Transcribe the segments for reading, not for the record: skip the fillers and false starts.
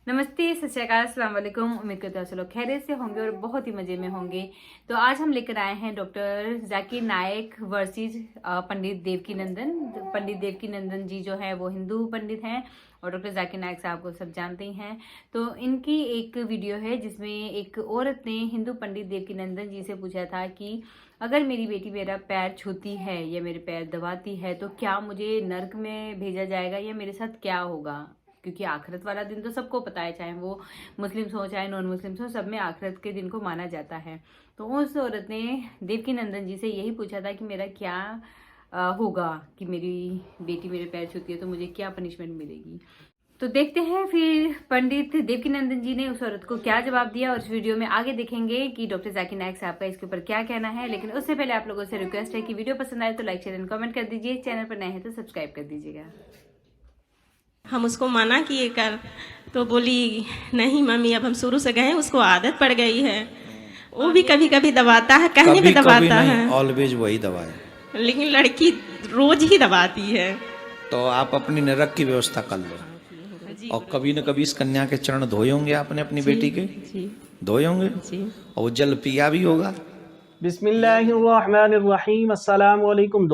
नमस्ते, सत श्री अकाल, अस्सलाम वालेकुम। उम्मीद करते हैं आप सब लोग खैरियत से होंगे और बहुत ही मजे में होंगे। तो आज हम लेकर आए हैं डॉक्टर जाकिर नायक वर्सेस पंडित देवकीनंदन। पंडित देवकीनंदन जी जो है वो हिंदू पंडित हैं और डॉक्टर जाकिर नायक साहब को सब जानते ही हैं। तो इनकी एक वीडियो है जिसमें एक औरत ने हिंदू पंडित देवकीनंदन जी से पूछा था कि अगर मेरी बेटी मेरा पैर छूती है या मेरे पैर दबाती है तो क्या मुझे नर्क में भेजा जाएगा या मेरे साथ क्या होगा। क्योंकि आखिरत वाला दिन तो सबको पता है, चाहे वो मुस्लिम्स हो चाहे नॉन मुस्लिम्स हो, सब में आखिरत के दिन को माना जाता है। तो उस औरत ने देवकीनंदन जी से यही पूछा था कि मेरा क्या होगा कि मेरी बेटी मेरे पैर छूती है तो मुझे क्या पनिशमेंट मिलेगी। तो देखते हैं फिर पंडित देवकीनंदन जी ने उस औरत को क्या जवाब दिया और इस वीडियो में आगे देखेंगे कि डॉक्टर जाकिर नायक साहब का इसके ऊपर क्या कहना है। लेकिन उससे पहले आप लोगों से रिक्वेस्ट है कि वीडियो पसंद आए तो लाइक शेयर एंड कमेंट कर दीजिए, चैनल पर नए हैं तो सब्सक्राइब कर दीजिएगा। हम उसको मना किए कर तो बोली नहीं मम्मी, अब हम शुरू से गए, उसको आदत पड़ गई है। वो भी कभी कभी दबाता है, कहने में दबाता है, ऑलवेज वही दबाए, लेकिन लड़की रोज ही दबाती है। तो आप अपनी नरक की व्यवस्था कर लो। और कभी न कभी इस कन्या के चरण धोए होंगे आपने अपनी बेटी के, धोए होंगे और वो जल पिया भी होगा। बिस्मिल्लाहिर्रहमानिर्रहीम। अस्सलाम वालेकुम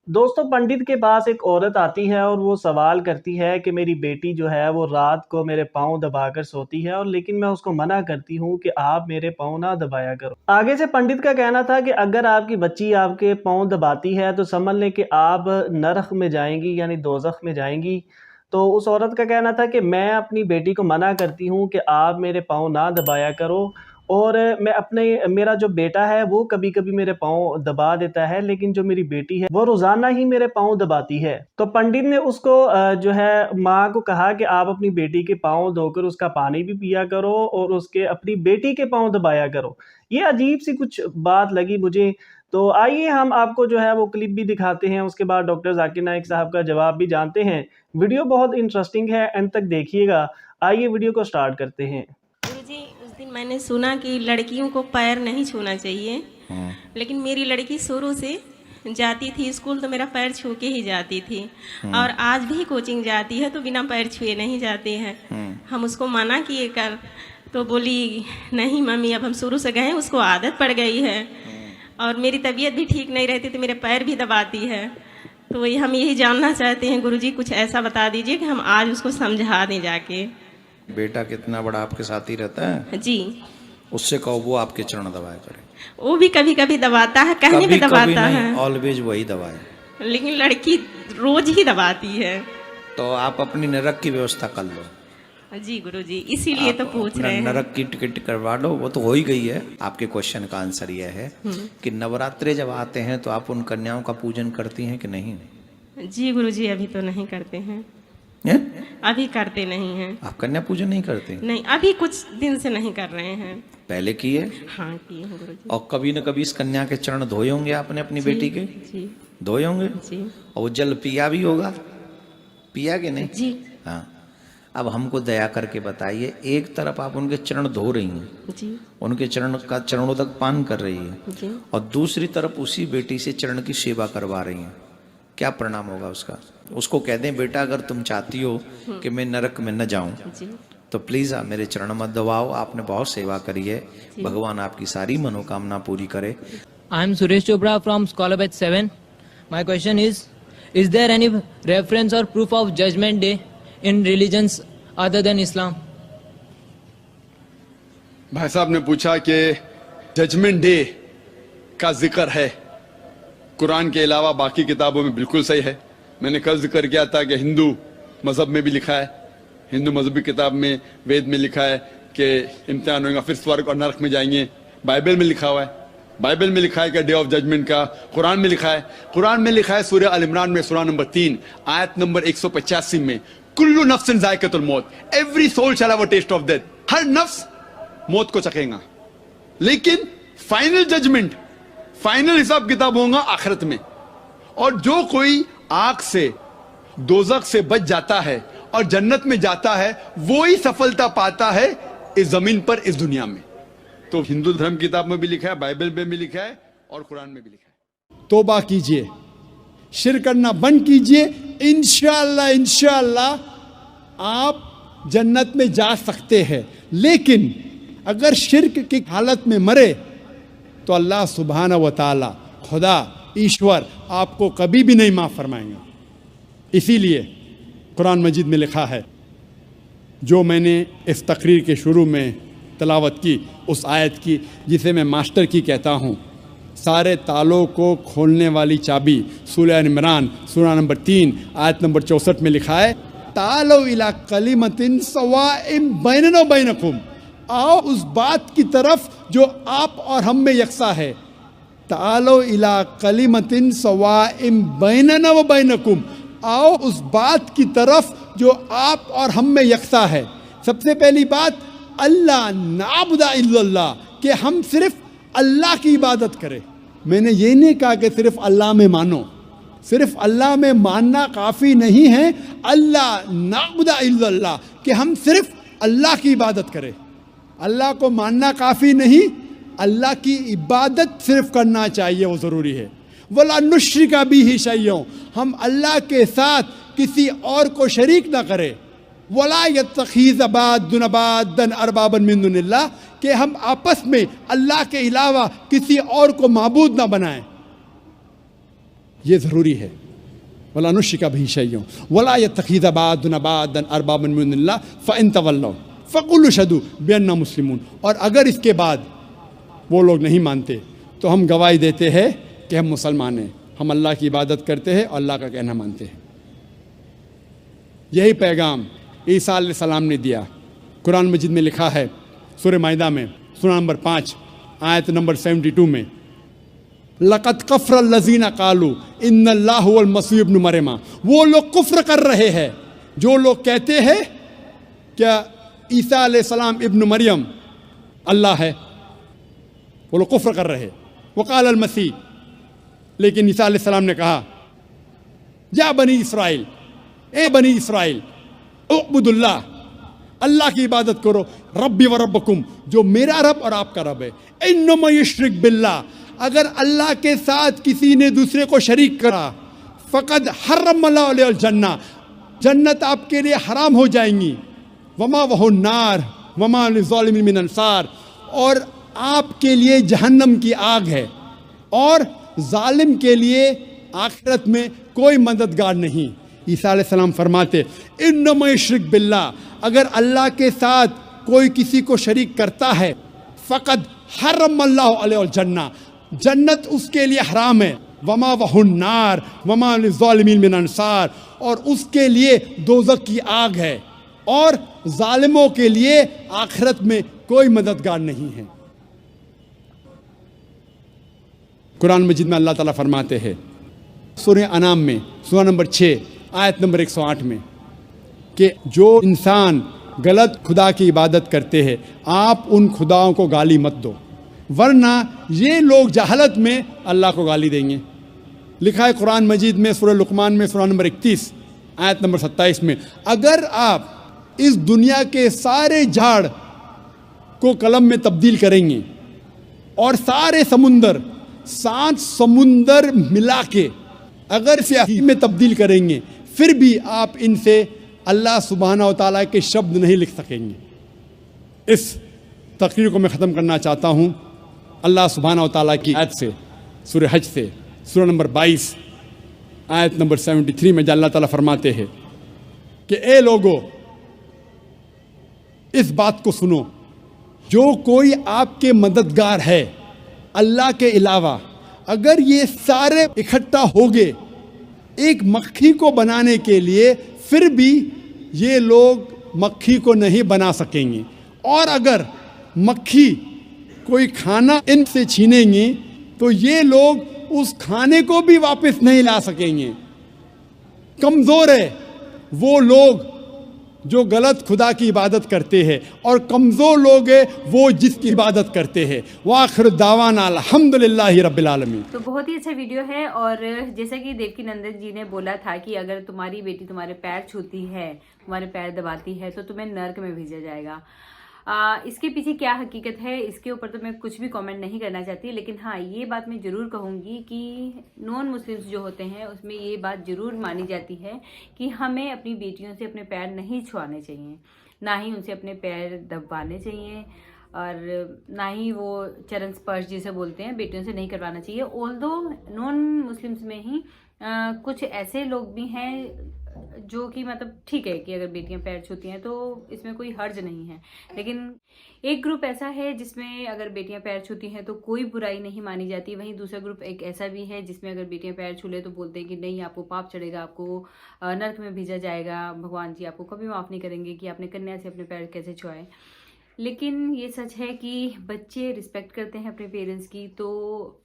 दोस्तों, पंडित के पास एक औरत आती है और वो सवाल करती है कि मेरी बेटी जो है वो रात को मेरे पाँव दबाकर सोती है और लेकिन मैं उसको मना करती हूँ कि आप मेरे पाँव ना दबाया करो। आगे से पंडित का कहना था कि अगर आपकी बच्ची आपके पाँव दबाती है तो समझ लें कि आप नरक में जाएंगी, यानी दोज़ख में जाएंगी। तो उस औरत का कहना था कि मैं अपनी बेटी को मना करती हूँ कि आप मेरे पाँव ना दबाया करो, और मेरा जो बेटा है वो कभी कभी मेरे पाँव दबा देता है, लेकिन जो मेरी बेटी है वो रोजाना ही मेरे पाँव दबाती है। तो पंडित ने उसको जो है माँ को कहा कि आप अपनी बेटी के पाँव धोकर उसका पानी भी पिया करो और उसके अपनी बेटी के पाँव दबाया करो। ये अजीब सी कुछ बात लगी मुझे। तो आइए हम आपको जो है वो क्लिप भी दिखाते हैं, उसके बाद डॉक्टर जाकिर नायक साहब का जवाब भी जानते हैं। वीडियो बहुत इंटरेस्टिंग है, एंड तक देखिएगा। आइए वीडियो को स्टार्ट करते हैं। गुरुजी, उस दिन मैंने सुना कि लड़कियों को पैर नहीं छूना चाहिए, लेकिन मेरी लड़की शुरू से जाती थी स्कूल तो मेरा पैर छू के ही जाती थी, और आज भी कोचिंग जाती है तो बिना पैर छुए नहीं जाती है। हम उसको मना किए कर तो बोली नहीं मम्मी, अब हम शुरू से गए, उसको आदत पड़ गई है और मेरी तबीयत भी ठीक नहीं रहती तो मेरे पैर भी दबाती है। तो हम यही जानना चाहते हैं गुरुजी, कुछ ऐसा बता दीजिए कि हम आज उसको समझा दें जाके। बेटा कितना बड़ा आपके साथ ही रहता है जी, उससे कहो वो आपके चरण दबाया करे। वो भी कभी कभी दबाता है, कहने में दबाता है, ऑलवेज वही दबाए, लेकिन लड़की रोज ही दबाती है। तो आप अपनी नरक की व्यवस्था कर लो। जी गुरुजी, इसीलिए तो पूछ रहे हैं। नरक की टिकट करवा लो, वो तो हो ही गई है। आपके क्वेश्चन का आंसर यह है कि नवरात्रे जब आते हैं तो आप उन कन्याओं का पूजन करती हैं कि नहीं? जी गुरुजी, अभी तो नहीं करते हैं। अभी करते नहीं हैं। आप कन्या पूजन नहीं करते? नहीं, अभी कुछ दिन से नहीं कर रहे हैं। पहले किए? हाँ किए हैं गुरुजी। और कभी न कभी इस कन्या के चरण धोए होंगे आपने अपनी बेटी के, जी धोए होंगे जी और वो जल पिया भी होगा, पिया कि नहीं? जी हाँ। अब हमको दया करके बताइए, एक तरफ आप उनके चरण धो रही हैं, जी उनके चरणों तक पान कर रही है, जी, और दूसरी तरफ उसी बेटी से चरण की सेवा करवा रही हैं, क्या परिणाम होगा उसका? उसको कह दें बेटा अगर तुम चाहती हो कि मैं नरक में न जाऊं जी तो प्लीज आप मेरे चरण मत दबाओ, आपने बहुत सेवा करी है, भगवान आपकी सारी मनोकामना पूरी करे। I am Suresh Chopra from Scholar Batch 7. My question is there any reference or proof of Judgment Day in religions other than Islam? भाई साहब ने पूछा कि जजमेंट डे का जिक्र है कुरान के अलावा बाकी किताबों में, बिल्कुल सही है। मैंने कल जिक्र किया था कि हिंदू मजहब में भी लिखा है, हिंदू मजहबी किताब में वेद में लिखा है कि इम्तिहान होगा, फिर स्वर्ग और नरक में जाएंगे। बाइबल में लिखा हुआ है, बाइबल में लिखा है कि डे ऑफ जजमेंट का। कुरान में लिखा है, कुरान में लिखा है सूरह अल इमरान में सूरह नंबर 3 आयत नंबर 185 में, कुल्लु नफ्सिन जायकातुल मौत, every soul shall have a taste of death. हर नफ्स मौत को चखेगा, लेकिन फाइनल जजमेंट, फाइनल हिसाब किताब होगा आखिरत में। और जो कोई आग से, दोजख से बच जाता है और जन्नत में जाता है, वो ही सफलता पाता है इस जमीन पर, इस दुनिया में। तो हिंदू धर्म किताब में भी लिखा है, बाइबल में भी लिखा है और कुरान में भी लिखा है। तौबा कीजिए, शिर्क करना बंद कीजिए, इंशाअल्लाह इंशाअल्लाह आप जन्नत में जा सकते हैं, लेकिन अगर शिर्क की हालत में मरे तो अल्लाह सुब्हाना व ताला, खुदा ईश्वर आपको कभी भी नहीं माफ़ फरमाएंगे। इसीलिए कुरान मजीद में लिखा है, जो मैंने इस तकरीर के शुरू में तलावत की उस आयत की जिसे मैं मास्टर की कहता हूँ, सारे तालों को खोलने वाली चाबी, सूरह इमरान सूरह नंबर 3 आयत नंबर 64 में लिखा है, तालो इला कलिमतिन सवाइम बैनना व बैनकुम, आओ उस बात की तरफ जो आप और हम में यकसा है। तालो इला कलिमतिन सवाइम बैनना व बैनकुम, आओ उस बात की तरफ जो आप और हम में यकसा है। सबसे पहली बात, अल्लाह नाबुदा इल्लल्लाह, कि हम सिर्फ अल्लाह की इबादत करें। मैंने ये नहीं कहा कि सिर्फ अल्लाह में मानो, सिर्फ अल्लाह में मानना काफ़ी नहीं है। अल्लाह नाबुदा इल्लल्लाह, कि हम सिर्फ अल्लाह की इबादत करें। अल्लाह को मानना काफ़ी नहीं, अल्लाह की इबादत सिर्फ करना चाहिए, वो ज़रूरी है। वला नुश्रिका बिही शैय्यन, हम अल्लाह के साथ किसी और को शरीक ना करें। वला यत्तखिज़ बादुन बादन अरबाबन मिन दुनिल्लाह, कि हम आपस में अल्लाह के अलावा किसी और को माबूद ना बनाएं, ये ज़रूरी है। वला नुश्रिका बिही शैय्यन वला यत्तखिज़ बादुन बादन अरबाबन मिन दुनिल्लाह फ़इन तवल्लौ फ़क़ुलू शहदू बिअन्ना मुस्लिमून, और अगर इसके बाद वो लोग नहीं मानते तो हम गवाही देते हैं कि हम मुसलमान हैं, हम अल्लाह की इबादत करते हैं और अल्लाह का कहना मानते हैं। यही पैगाम ईसा अलैहिस्सलाम ने दिया। कुरान मजीद में लिखा है सूरह माइदा में सूरह नंबर 5 आयत नंबर 72 में, लक़द कफ़र लज़ीना क़ालू इन्नल्लाहु वल मसीह इब्न मरियम, वो लोग कुफ्र कर रहे हैं जो लोग कहते हैं क्या ईसा अलैहिस्सलाम इब्न मरियम अल्लाह है, वो लोग कुफ्र कर रहे हैं। वक़ाल अल मसीह, लेकिन ईसा अलैहिस्सलाम ने कहा, या बनी इसराइल, ए बनी इसराइल, उअबुदुल्लाह, अल्लाह की इबादत करो, रब्बी व रब्बकुम, जो मेरा रब और आपका रब है। इन्नमा युश्रिक बिल्लाह, अगर अल्लाह के साथ किसी ने दूसरे को शरीक करा, फ़क़द हर्रमल्लाहु अलैहिल जन्नह, जन्नत आपके लिए हराम हो जाएंगी। वमा वहुन नार वमा लिज़ालिमीन मिन अंसार, और आपके लिए जहन्नम की आग है और जालिम के लिए आखिरत में कोई मददगार नहीं। ईसा अलैहिस्सलाम फरमाते, इन्नमा युश्रिक बिल्लाह, अगर अल्लाह के साथ कोई किसी को शरीक करता है, फ़क़द हर्रमल्लाहु अलैहिल जन्नह, जन्नत उसके लिए हराम है। वमा वहुन नार वमा लिज़ालिमीन मिन अंसार, और उसके लिए दोज़ख की आग है और जालिमों के लिए आखिरत में कोई मददगार नहीं है। कुरान मजीद में अल्लाह ताला फरमाते हैं सूरह अनाम में सूरह नंबर 6 आयत नंबर 108 में, कि जो इंसान गलत खुदा की इबादत करते हैं, आप उन खुदाओं को गाली मत दो, वरना ये लोग जहालत में अल्लाह को गाली देंगे। लिखा है कुरान मजीद में सूरह लुक़मान में सूरह नंबर 31 आयत नंबर 27 में, अगर आप इस दुनिया के सारे झाड़ को कलम में तब्दील करेंगे और सारे समुंदर 7 समुंदर मिला के अगर स्याही में तब्दील करेंगे, फिर भी आप इनसे अल्लाह सुब्हाना व तआला के शब्द नहीं लिख सकेंगे। इस तकरीर को मैं ख़त्म करना चाहता हूँ अल्लाह सुब्हाना व तआला की आयत से, सूरह हज से, सूरह नंबर 22 आयत नंबर 73 में, जहाँ अल्लाह ताला फरमाते हैं कि ए लोगो, इस बात को सुनो, जो कोई आपके मददगार है अल्लाह के अलावा, अगर ये सारे इकट्ठा हो गए एक मक्खी को बनाने के लिए, फिर भी ये लोग मक्खी को नहीं बना सकेंगे, और अगर मक्खी कोई खाना इनसे छीनेंगी तो ये लोग उस खाने को भी वापस नहीं ला सकेंगे। कमज़ोर है वो लोग जो गलत खुदा की इबादत करते हैं, और कमज़ोर लोग हैं वो जिसकी इबादत करते हैं। वाखिर दावाना अल्हम्दुलिल्लाहि रब्बिल आलमीन। तो बहुत ही अच्छा वीडियो है, और जैसा कि देवकीनंदन जी ने बोला था कि अगर तुम्हारी बेटी तुम्हारे पैर छूती है, तुम्हारे पैर दबाती है, तो तुम्हें नर्क में भेजा जाएगा। इसके पीछे क्या हकीकत है, इसके ऊपर तो मैं कुछ भी कमेंट नहीं करना चाहती, लेकिन हाँ, ये बात मैं ज़रूर कहूँगी कि नॉन मुस्लिम्स जो होते हैं उसमें ये बात ज़रूर मानी जाती है कि हमें अपनी बेटियों से अपने पैर नहीं छुआने चाहिए। ना ही उनसे अपने पैर दबाने चाहिए और ना ही वो चरण स्पर्श जिसे बोलते हैं बेटियों से नहीं करवाना चाहिए। ऑल्दो नॉन मुस्लिम्स में ही कुछ ऐसे लोग भी हैं जो कि मतलब ठीक है कि अगर बेटियां पैर छूती हैं तो इसमें कोई हर्ज नहीं है, लेकिन एक ग्रुप ऐसा है जिसमें अगर बेटियां पैर छूती हैं तो कोई बुराई नहीं मानी जाती। वहीं दूसरा ग्रुप एक ऐसा भी है जिसमें अगर बेटियां पैर छू ले तो बोलते हैं कि नहीं, आपको पाप चढ़ेगा, आपको नरक में भेजा जाएगा, भगवान जी आपको कभी माफ़ नहीं करेंगे कि आपने कन्या से अपने पैर कैसे छुआए। लेकिन ये सच है कि बच्चे रिस्पेक्ट करते हैं अपने पेरेंट्स की, तो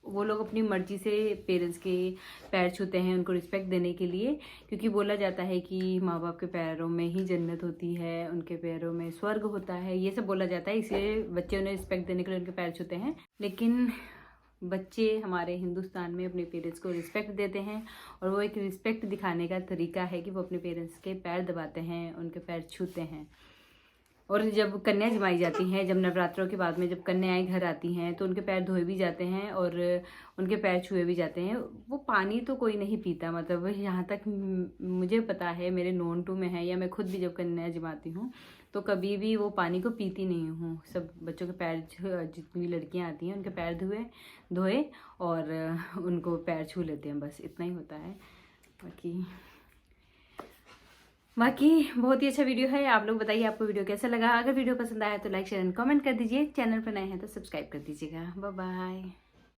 वो लोग अपनी मर्जी से पेरेंट्स के पैर छूते हैं उनको रिस्पेक्ट देने के लिए, क्योंकि बोला जाता है कि माँ बाप के पैरों में ही जन्नत होती है, उनके पैरों में स्वर्ग होता है, ये सब बोला जाता है। इसलिए बच्चे उन्हें रिस्पेक्ट देने के लिए उनके पैर छूते हैं। लेकिन बच्चे हमारे हिंदुस्तान में अपने पेरेंट्स को रिस्पेक्ट देते हैं और वो एक रिस्पेक्ट दिखाने का तरीका है कि वो अपने पेरेंट्स के पैर दबाते हैं, उनके पैर छूते हैं। और जब कन्या जमाई जाती हैं, जब नवरात्रों के बाद में जब कन्याएं घर आती हैं तो उनके पैर धोए भी जाते हैं और उनके पैर छुए भी जाते हैं। वो पानी तो कोई नहीं पीता, मतलब यहाँ तक मुझे पता है, मेरे नोन टू में है, या मैं खुद भी जब कन्या जमाती हूँ तो कभी भी वो पानी को पीती नहीं हूँ। सब बच्चों के पैर, जितनी लड़कियाँ आती हैं उनके पैर धोए और उनको पैर छू लेते हैं, बस इतना ही होता है। बाकी बहुत ही अच्छा वीडियो है। आप लोग बताइए आपको वीडियो कैसा लगा। अगर वीडियो पसंद आया तो लाइक शेयर एंड कमेंट कर दीजिए। चैनल पर नए हैं तो सब्सक्राइब कर दीजिएगा। Bye bye.